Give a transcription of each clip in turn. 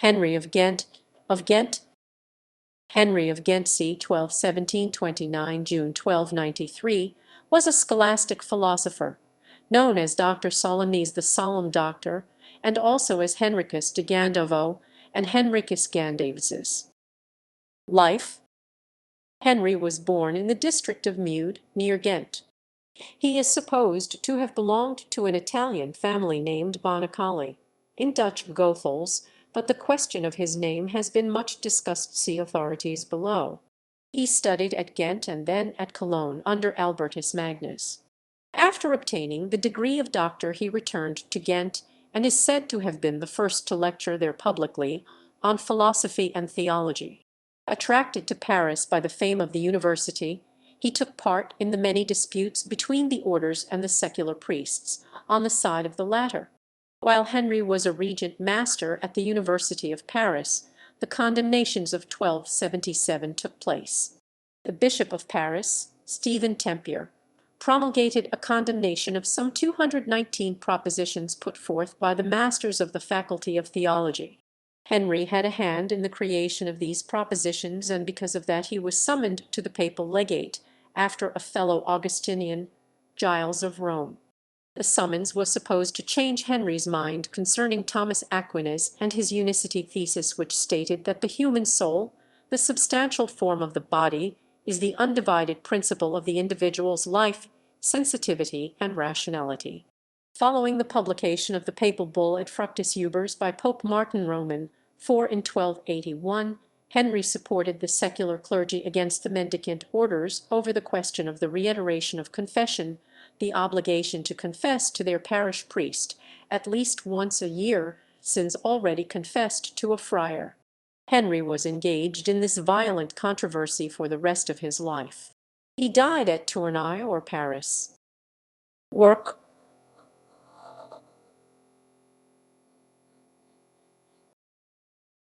Henry of Ghent, of Ghent, Henry of Ghent c. 1217–29 June 1293, was a scholastic philosopher, known as Doctor Solemnis the Solemn Doctor, and also as Henricus de Gandavo and Henricus Gandavensis. Life. Henry was born in the district of Mude, near Ghent. He is supposed to have belonged to an Italian family named Bonicali, in Dutch Goethals, but the question of his name has been much discussed. See authorities below. He studied at Ghent and then at Cologne under Albertus Magnus. After obtaining the degree of doctor he returned to Ghent and is said to have been the first to lecture there publicly on philosophy and theology. Attracted to Paris by the fame of the university, he took part in the many disputes between the orders and the secular priests, on the side of the latter. While Henry was a regent master at the University of Paris, the condemnations of 1277 took place. The Bishop of Paris, Stephen Tempier, promulgated a condemnation of some 219 propositions put forth by the masters of the Faculty of Theology. Henry had a hand in the creation of these propositions, and because of that he was summoned to the papal legate after a fellow Augustinian, Giles of Rome. The summons was supposed to change Henry's mind concerning Thomas Aquinas and his unicity thesis, which stated that the human soul, the substantial form of the body, is the undivided principle of the individual's life, sensitivity, and rationality. Following the publication of the papal bull Ad Fructis Ubers by Pope Martin Roman IV in 1281, Henry supported the secular clergy against the mendicant orders over the question of the reiteration of confession, the obligation to confess to their parish priest at least once a year, since already confessed to a friar. Henry was engaged in this violent controversy for the rest of his life. He died at Tournai or Paris. Work.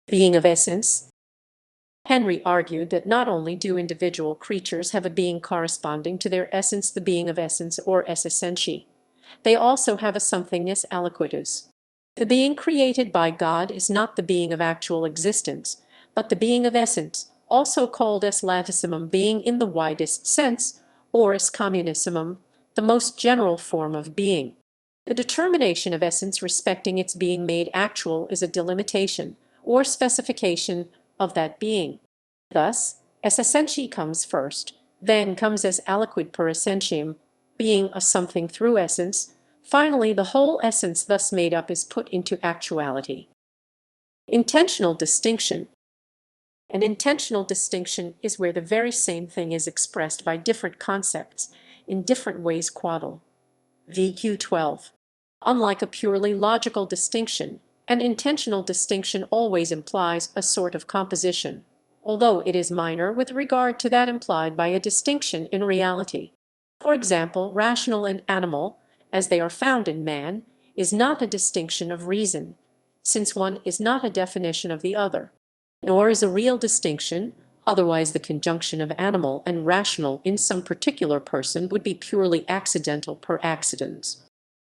Being of essence. Henry argued that not only do individual creatures have a being corresponding to their essence, the being of essence or esse essentiae, they also have a somethingness aliquidus. The being created by God is not the being of actual existence, but the being of essence, also called es latissimum, being in the widest sense, or es communissimum, the most general form of being. The determination of essence respecting its being made actual is a delimitation, or specification, of that being. Thus, esse essentiae comes first, then comes es aliquid per essentiam, being a something through essence. Finally, the whole essence thus made up is put into actuality. Intentional distinction. An intentional distinction is where the very same thing is expressed by different concepts, in different ways. Quaddle. VQ 12. Unlike a purely logical distinction, an intentional distinction always implies a sort of composition, although it is minor with regard to that implied by a distinction in reality. For example, rational and animal, as they are found in man, is not a distinction of reason, since one is not a definition of the other, nor is a real distinction, otherwise the conjunction of animal and rational in some particular person would be purely accidental per accidens.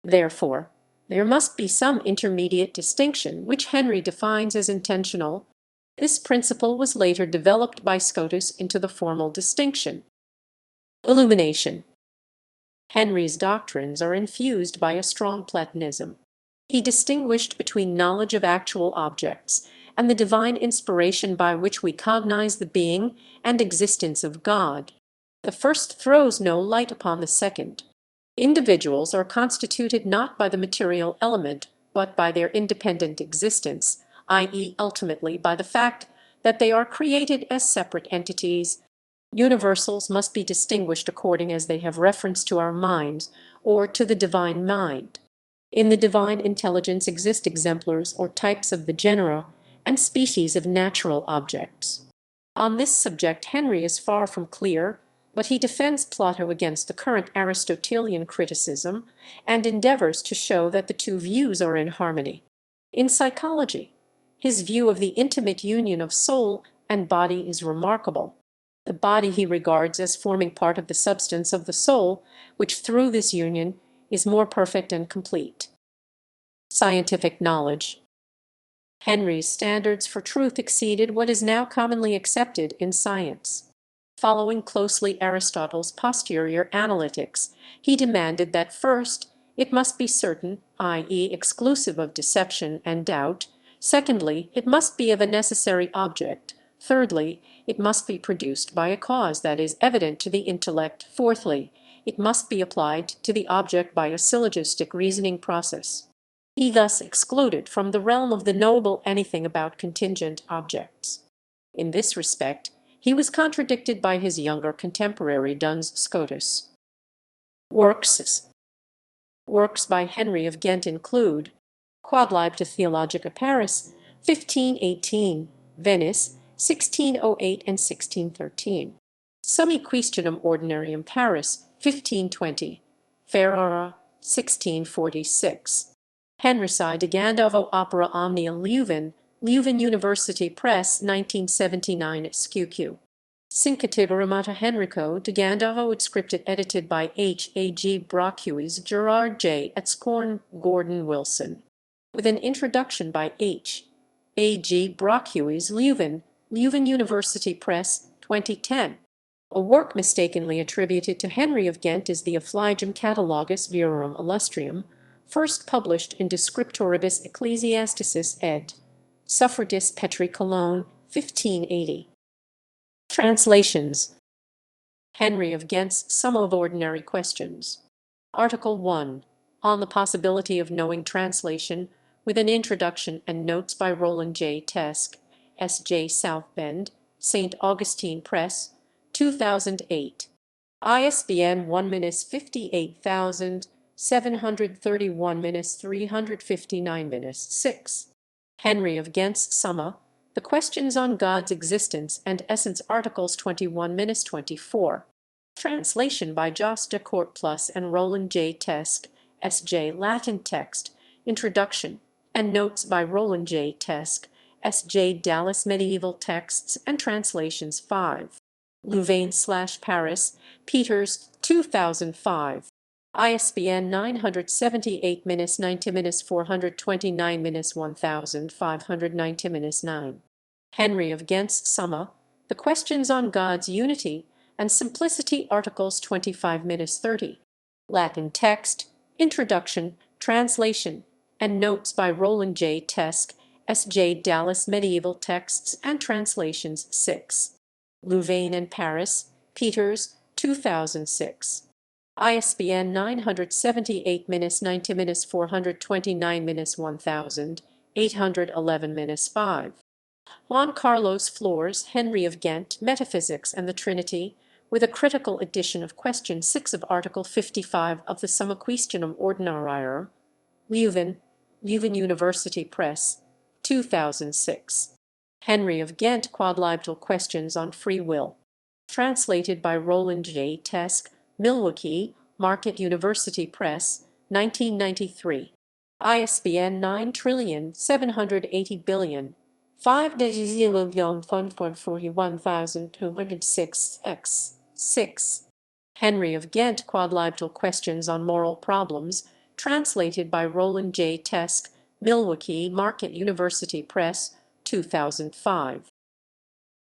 Therefore, there must be some intermediate distinction, which Henry defines as intentional. This principle was later developed by Scotus into the formal distinction. Illumination. Henry's doctrines are infused by a strong Platonism. He distinguished between knowledge of actual objects and the divine inspiration by which we cognize the being and existence of God. The first throws no light upon the second. Individuals are constituted not by the material element, but by their independent existence, i.e., ultimately by the fact that they are created as separate entities. Universals must be distinguished according as they have reference to our minds or to the divine mind. In the divine intelligence exist exemplars or types of the genera and species of natural objects. On this subject Henry is far from clear, but he defends Plato against the current Aristotelian criticism and endeavors to show that the two views are in harmony. In psychology, his view of the intimate union of soul and body is remarkable. The body he regards as forming part of the substance of the soul, which through this union is more perfect and complete. Scientific knowledge. Henry's standards for truth exceeded what is now commonly accepted in science. Following closely Aristotle's posterior analytics, he demanded that first, it must be certain, i.e., exclusive of deception and doubt; secondly, it must be of a necessary object; thirdly, it must be produced by a cause that is evident to the intellect; fourthly, it must be applied to the object by a syllogistic reasoning process. He thus excluded from the realm of the knowable anything about contingent objects. In this respect, he was contradicted by his younger contemporary Duns Scotus. Works by Henry of Ghent include Quodlibde Theologica Paris, 1518, Venice, 1608 and 1613. Summi Questionum Ordinarium Paris, 1520, Ferrara, 1646. Henricus de Gandavo Opera Omnia Leuven, Leuven University Press, 1979 SQQ. Syncativeramata Henrico de Gandavo Scripted edited by H. A. G. Brocuis, Gerard J. at Scorn, Gordon Wilson. With an introduction by H. A. G. Brocuis, Leuven, Leuven University Press, 2010. A work mistakenly attributed to Henry of Ghent is the Affligem Catalogus Virorum Illustrium, first published in De Scriptoribus Ecclesiasticis ed. Suffredis Petri Cologne, 1580. Translations. Henry of Ghent's Sum of Ordinary Questions. Article 1. On the Possibility of Knowing Translation, with an introduction and notes by Roland J. Teske, S.J. South Bend, St. Augustine Press, 2008. ISBN 1-58731-359-6. Henry of Ghent's Summa, The Questions on God's Existence and Essence, Articles 21-24. Translation by Jos de Court Plus and Roland J. Teske, S.J. Latin text, introduction, and notes by Roland J. Teske, S.J. Dallas Medieval Texts and Translations 5. Louvain/Paris, Peters, 2005. ISBN 978-429-1590-9. Henry of Ghent's Summa, The Questions on God's Unity and Simplicity, Articles 25-30. Latin text, introduction, translation, and notes by Roland J. Teske, S.J. Dallas Medieval Texts and Translations 6. Louvain and Paris, Peters, 2006. ISBN 978-429-1811-5. Juan Carlos Flores, Henry of Ghent, Metaphysics and the Trinity, with a critical edition of Question 6 of Article 55 of the Summa Questionum Ordinarium, Leuven, Leuven University Press, 2006. Henry of Ghent Quodlibdal Questions on Free Will. Translated by Roland J. Teske, Milwaukee, Marquette University Press, 1993. ISBN 97800000000. 5-41206x. 6. Henry of Ghent Quodlibdal Questions on Moral Problems, translated by Roland J. Teske, Milwaukee, Marquette University Press, 2005.